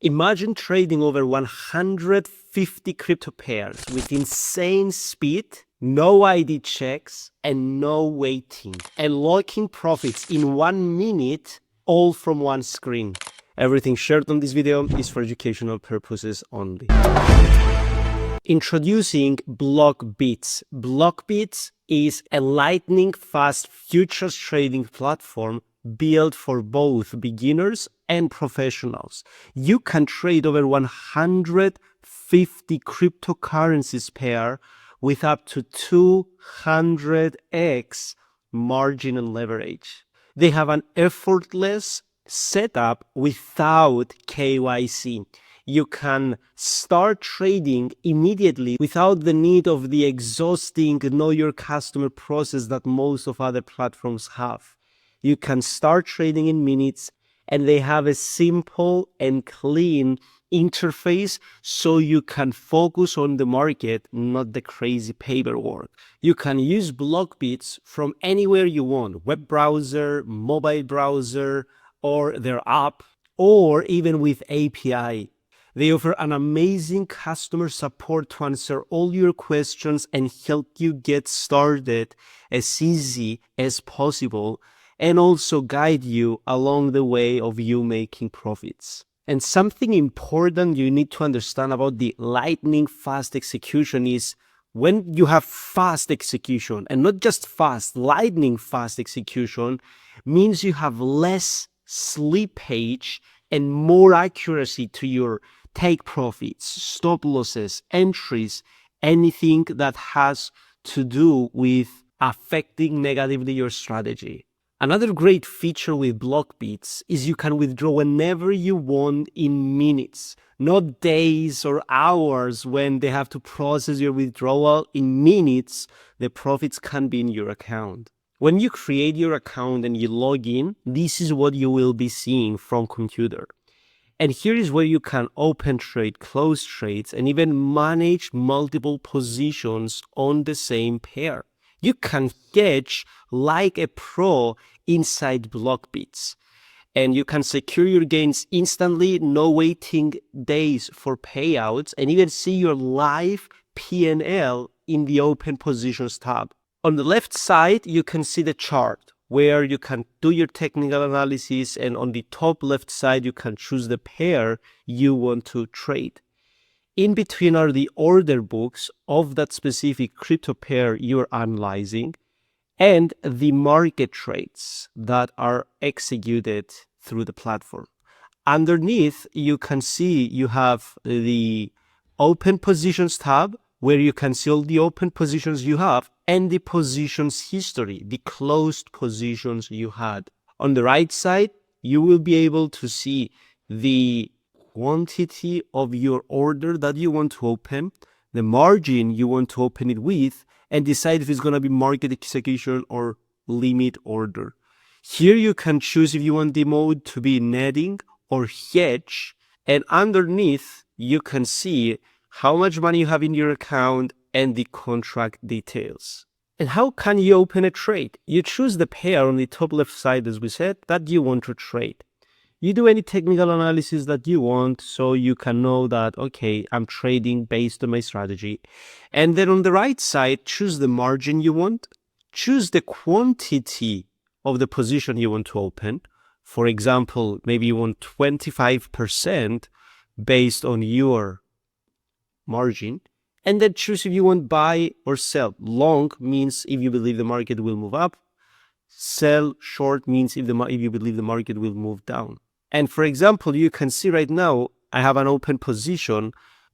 Imagine trading over 150 crypto pairs with insane speed, no ID checks, and no waiting, and locking profits in 1 minute, all from one screen. Everything shared on this video is for educational purposes only. Introducing BlockBits. BlockBits is a lightning-fast futures trading platform built for both beginners and professionals. You can trade over 150 cryptocurrencies pair with up to 200x margin and leverage. They have an effortless setup without KYC. You can start trading immediately without the need of the exhausting know your customer process that most of other platforms have. You can start trading in minutes, and they have a simple and clean interface so you can focus on the market, not the crazy paperwork. You can use BlockBits from anywhere you want, web browser, mobile browser, or their app, or even with API. They offer an amazing customer support to answer all your questions and help you get started as easy as possible, and also guide you along the way of you making profits. And something important you need to understand about the lightning fast execution is when you have fast execution, and not just fast, lightning fast execution means you have less slippage and more accuracy to your take profits, stop losses, entries, anything that has to do with affecting negatively your strategy. Another great feature with BlockBits is you can withdraw whenever you want in minutes, not days or hours when they have to process your withdrawal. In minutes, the profits can be in your account. When you create your account and you log in, this is what you will be seeing from computer. And here is where you can open trade, close trades, and even manage multiple positions on the same pair. You can hedge like a pro inside BlockBits, and you can secure your gains instantly, no waiting days for payouts, and even see your live P&L in the open positions tab. On the left side, you can see the chart where you can do your technical analysis, and on the top left side, you can choose the pair you want to trade. In between are the order books of that specific crypto pair you're analyzing and the market trades that are executed through the platform. Underneath, you can see you have the open positions tab where you can see all the open positions you have and the positions history, the closed positions you had. On the right side, you will be able to see the quantity of your order that you want to open, the margin you want to open it with, and decide if it's going to be market execution or limit order. Here you can choose if you want the mode to be netting or hedge, and underneath you can see how much money you have in your account and the contract details. And how can you open a trade? You choose the pair on the top left side, as we said, that you want to trade. You do any technical analysis that you want so you can know that, okay, I'm trading based on my strategy. And then on the right side, choose the margin you want, choose the quantity of the position you want to open. For example, maybe you want 25% based on your margin, and then choose if you want buy or sell. Long means if you believe the market will move up. Sell, short means if you believe the market will move down. And for example, you can see right now, I have an open position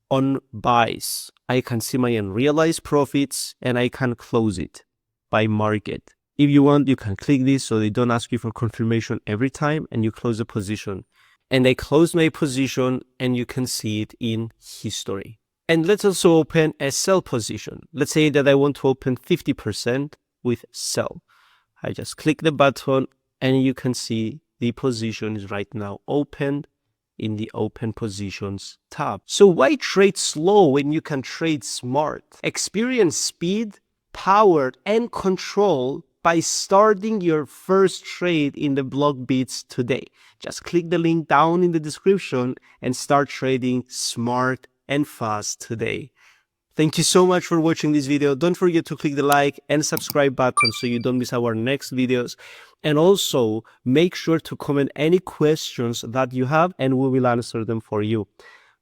on buys. I can see my unrealized profits and I can close it by market. If you want, you can click this so they don't ask you for confirmation every time, and you close the position. And I close my position and you can see it in history. And let's also open a sell position. Let's say that I want to open 50% with sell. I just click the button and you can see the position is right now open in the open positions tab. So why trade slow when you can trade smart? Experience speed, power, and control by starting your first trade in the BlockBits today. Just click the link down in the description and start trading smart and fast today. Thank you so much for watching this video. Don't forget to click the like and subscribe button so you don't miss our next videos. And also make sure to comment any questions that you have and we will answer them for you.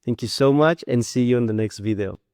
Thank you so much and see you in the next video.